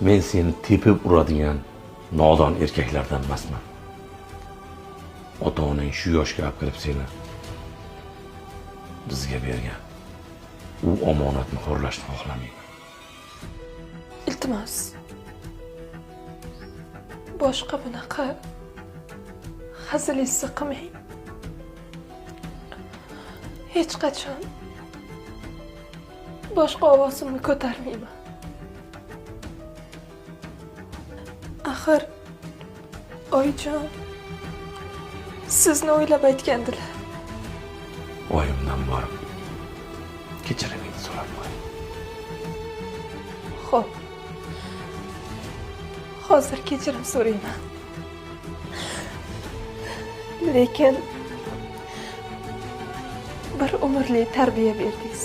Men seni tepib uradigan nodon erkaklardan emasman. Ota-onang shu yoshga olib kirib seni bizga bergan. U omonatni xo'rlashni xohlamayman. Iltimos. Boshqa bunaqa hazilingizni qilmang. Hech qachon boshqa ovozimni ko'tarmayman. Axir oyijon sizni o'ylab aytgandilar. Oyimdan borib kechirimingni so'rab qo'y. Xo'p. Hozir kechirim so'rayman. Lekin bir umrli tarbiya berdingiz.